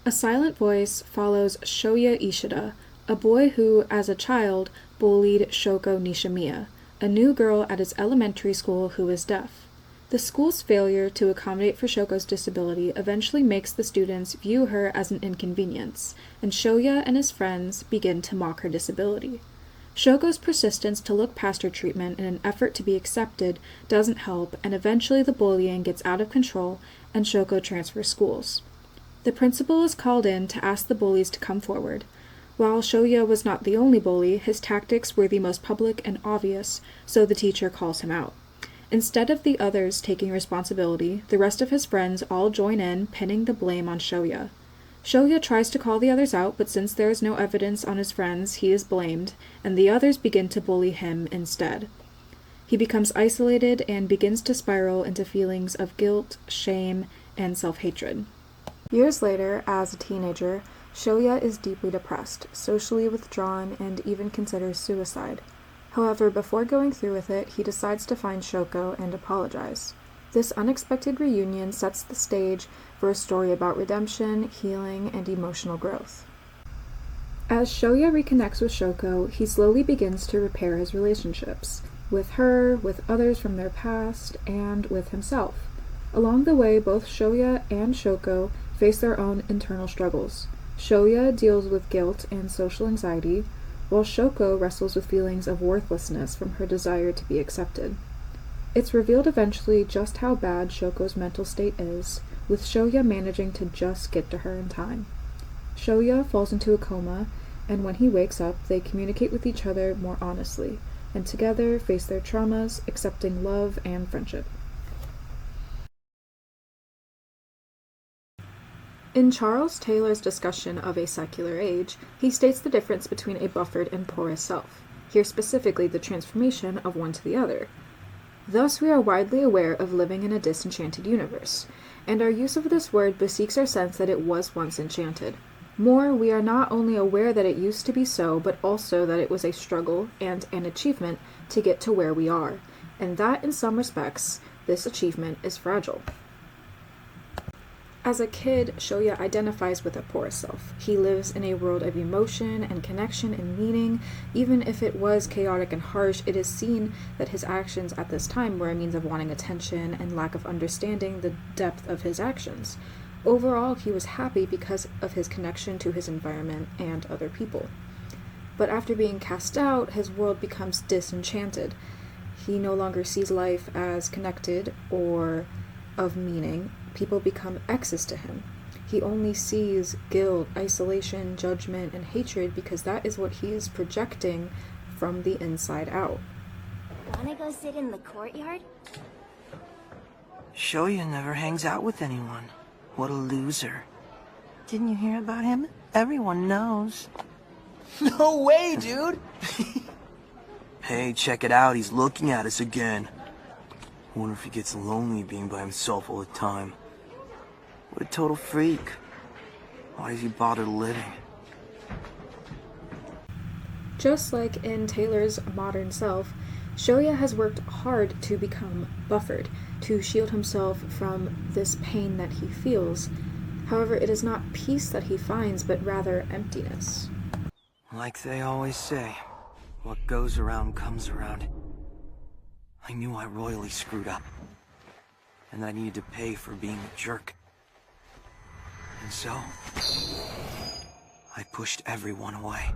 A silent voice follows Shoya Ishida, a boy who, as a child, bullied Shoko Nishimiya, a new girl at his elementary school who is deaf. The school's failure to accommodate for Shoko's disability eventually makes the students view her as an inconvenience, and Shoya and his friends begin to mock her disability. Shoko's persistence to look past her treatment in an effort to be accepted doesn't help, and eventually the bullying gets out of control and Shoko transfers schools. The principal is called in to ask the bullies to come forward. While Shoya was not the only bully, his tactics were the most public and obvious, so the teacher calls him out. Instead of the others taking responsibility, the rest of his friends all join in, pinning the blame on Shoya. Shoya tries to call the others out, but since there is no evidence on his friends, he is blamed, and the others begin to bully him instead. He becomes isolated and begins to spiral into feelings of guilt, shame, and self-hatred. Years later, as a teenager, Shoya is deeply depressed, socially withdrawn, and even considers suicide. However, before going through with it, he decides to find Shoko and apologize. This unexpected reunion sets the stage for a story about redemption, healing, and emotional growth. As Shoya reconnects with Shoko, he slowly begins to repair his relationships, with her, with others from their past, and with himself. Along the way, both Shoya and Shoko face their own internal struggles. Shoya deals with guilt and social anxiety, while Shoko wrestles with feelings of worthlessness from her desire to be accepted. It's revealed eventually just how bad Shoko's mental state is, with Shoya managing to just get to her in time. Shoya falls into a coma, and when he wakes up, they communicate with each other more honestly, and together face their traumas, accepting love and friendship. In Charles Taylor's discussion of a secular age, he states the difference between a buffered and porous self, here specifically the transformation of one to the other. Thus we are widely aware of living in a disenchanted universe, and our use of this word bespeaks our sense that it was once enchanted. More, we are not only aware that it used to be so, but also that it was a struggle and an achievement to get to where we are, and that in some respects, this achievement is fragile. As a kid, Shoya identifies with a porous self. He lives in a world of emotion and connection and meaning. Even if it was chaotic and harsh, it is seen that his actions at this time were a means of wanting attention and lack of understanding the depth of his actions. Overall, he was happy because of his connection to his environment and other people. But after being cast out, his world becomes disenchanted. He no longer sees life as connected or of meaning. People become X's to him. He only sees guilt, isolation, judgment, and hatred because that is what he is projecting from the inside out. Wanna go sit in the courtyard? Shoya never hangs out with anyone. What a loser. Didn't you hear about him? Everyone knows. No way, dude! Hey, check it out. He's looking at us again. Wonder if he gets lonely being by himself all the time. What a total freak. Why does he bother living? Just like in Taylor's modern self, Shoya has worked hard to become buffered, to shield himself from this pain that he feels. However, it is not peace that he finds, but rather emptiness. Like they always say, what goes around comes around. I knew I royally screwed up, and I needed to pay for being a jerk. And so, I pushed everyone away.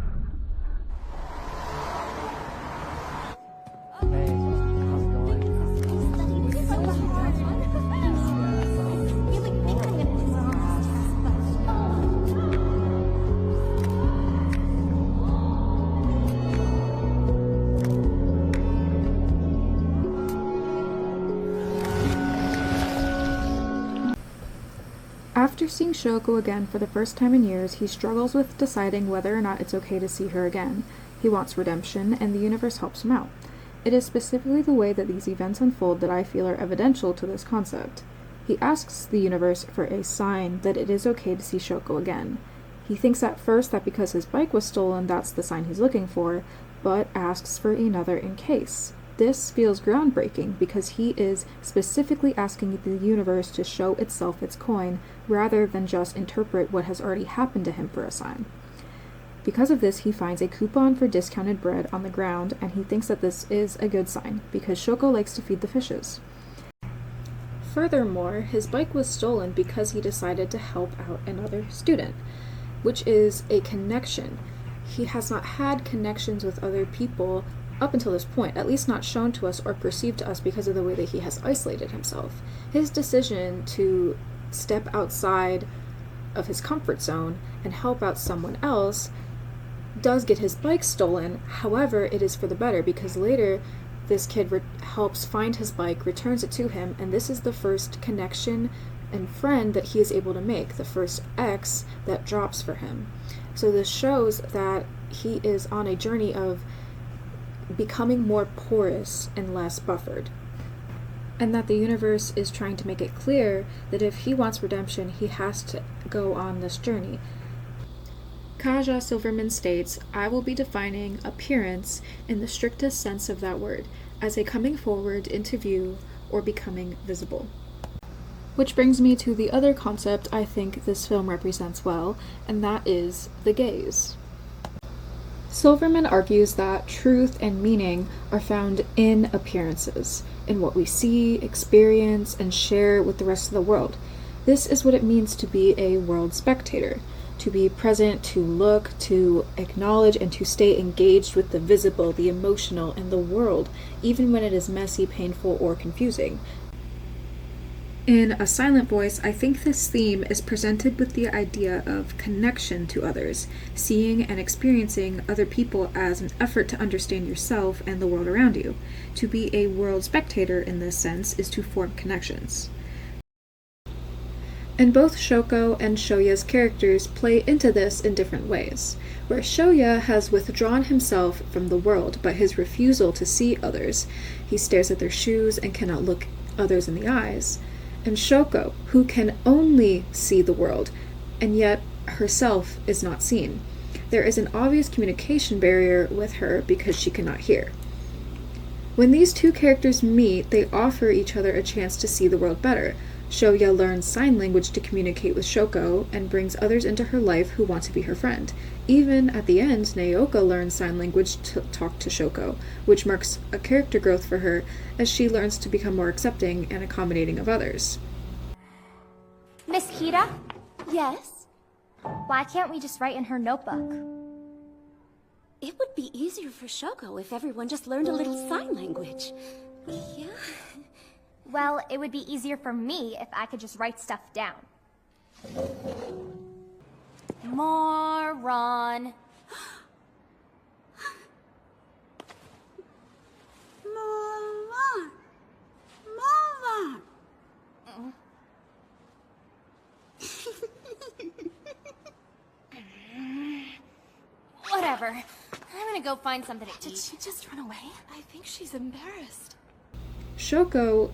After seeing Shoko again for the first time in years, he struggles with deciding whether or not it's okay to see her again. He wants redemption, and the universe helps him out. It is specifically the way that these events unfold that I feel are evidential to this concept. He asks the universe for a sign that it is okay to see Shoko again. He thinks at first that because his bike was stolen, that's the sign he's looking for, but asks for another in case. This feels groundbreaking because he is specifically asking the universe to show itself its coin rather than just interpret what has already happened to him for a sign. Because of this, he finds a coupon for discounted bread on the ground, and he thinks that this is a good sign because Shoko likes to feed the fishes. Furthermore, his bike was stolen because he decided to help out another student, which is a connection. He has not had connections with other people up until this point, at least not shown to us or perceived to us because of the way that he has isolated himself. His decision to step outside of his comfort zone and help out someone else does get his bike stolen. However, it is for the better because later this kid helps find his bike, returns it to him, and this is the first connection and friend that he is able to make, the first ex that drops for him. So this shows that he is on a journey of becoming more porous and less buffered, and that the universe is trying to make it clear that if he wants redemption, he has to go on this journey. Kaja Silverman states, "I will be defining appearance in the strictest sense of that word, as a coming forward into view or becoming visible." Which brings me to the other concept I think this film represents well, and that is the gaze. Silverman argues that truth and meaning are found in appearances, in what we see, experience, and share with the rest of the world. This is what it means to be a world spectator, to be present, to look, to acknowledge, and to stay engaged with the visible, the emotional, and the world, even when it is messy, painful, or confusing. In A Silent Voice, I think this theme is presented with the idea of connection to others, seeing and experiencing other people as an effort to understand yourself and the world around you. To be a world spectator in this sense is to form connections. And both Shoko and Shoya's characters play into this in different ways, where Shoya has withdrawn himself from the world by his refusal to see others. He stares at their shoes and cannot look others in the eyes. And Shoko, who can only see the world, and yet herself is not seen. There is an obvious communication barrier with her because she cannot hear. When these two characters meet, they offer each other a chance to see the world better. Shoya learns sign language to communicate with Shoko and brings others into her life who want to be her friend. Even at the end, Naoka learns sign language to talk to Shoko, which marks a character growth for her as she learns to become more accepting and accommodating of others. Miss Kira, Yes? why can't we just write in her notebook? It would be easier for Shoko if everyone just learned a little sign language. Yeah? Well, it would be easier for me if I could just write stuff down. Moron. Moron! Moron! Whatever. I'm gonna go find something to eat. Did she just run away? I think she's embarrassed. Shoko,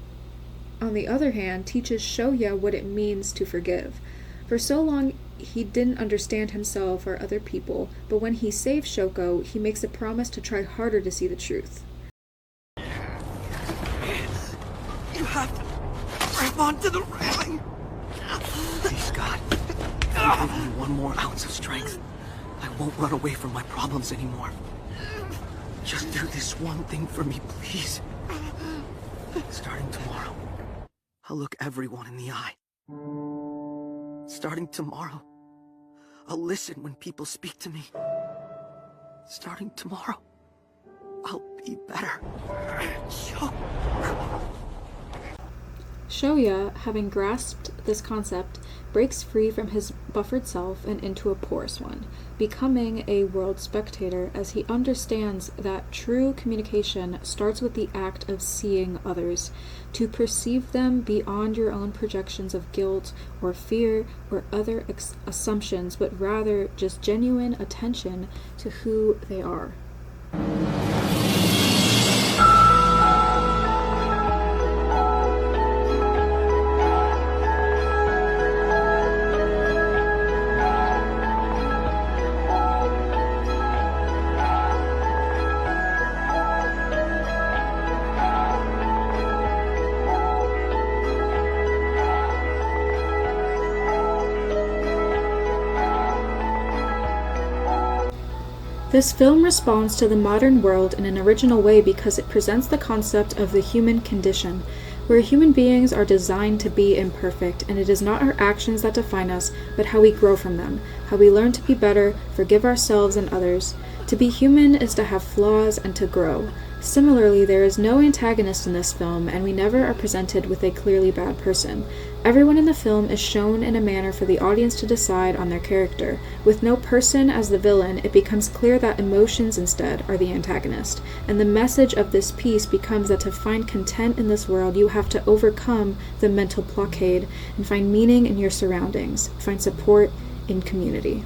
on the other hand, teaches Shoya what it means to forgive. For so long, he didn't understand himself or other people, but when he saves Shoko, he makes a promise to try harder to see the truth. You have to grab onto the railing. Please, God, give me one more ounce of strength. I won't run away from my problems anymore. Just do this one thing for me, please. Starting tomorrow, I'll look everyone in the eye. Starting tomorrow, I'll listen when people speak to me. Starting tomorrow, I'll be better. Shoya, having grasped this concept, breaks free from his buffered self and into a porous one, becoming a world spectator as he understands that true communication starts with the act of seeing others, to perceive them beyond your own projections of guilt or fear or other assumptions, but rather just genuine attention to who they are. This film responds to the modern world in an original way because it presents the concept of the human condition, where human beings are designed to be imperfect, and it is not our actions that define us, but how we grow from them, how we learn to be better, forgive ourselves and others. To be human is to have flaws and to grow. Similarly, there is no antagonist in this film, and we never are presented with a clearly bad person. Everyone in the film is shown in a manner for the audience to decide on their character. With no person as the villain, it becomes clear that emotions instead are the antagonist. And the message of this piece becomes that to find content in this world, you have to overcome the mental blockade and find meaning in your surroundings, find support in community.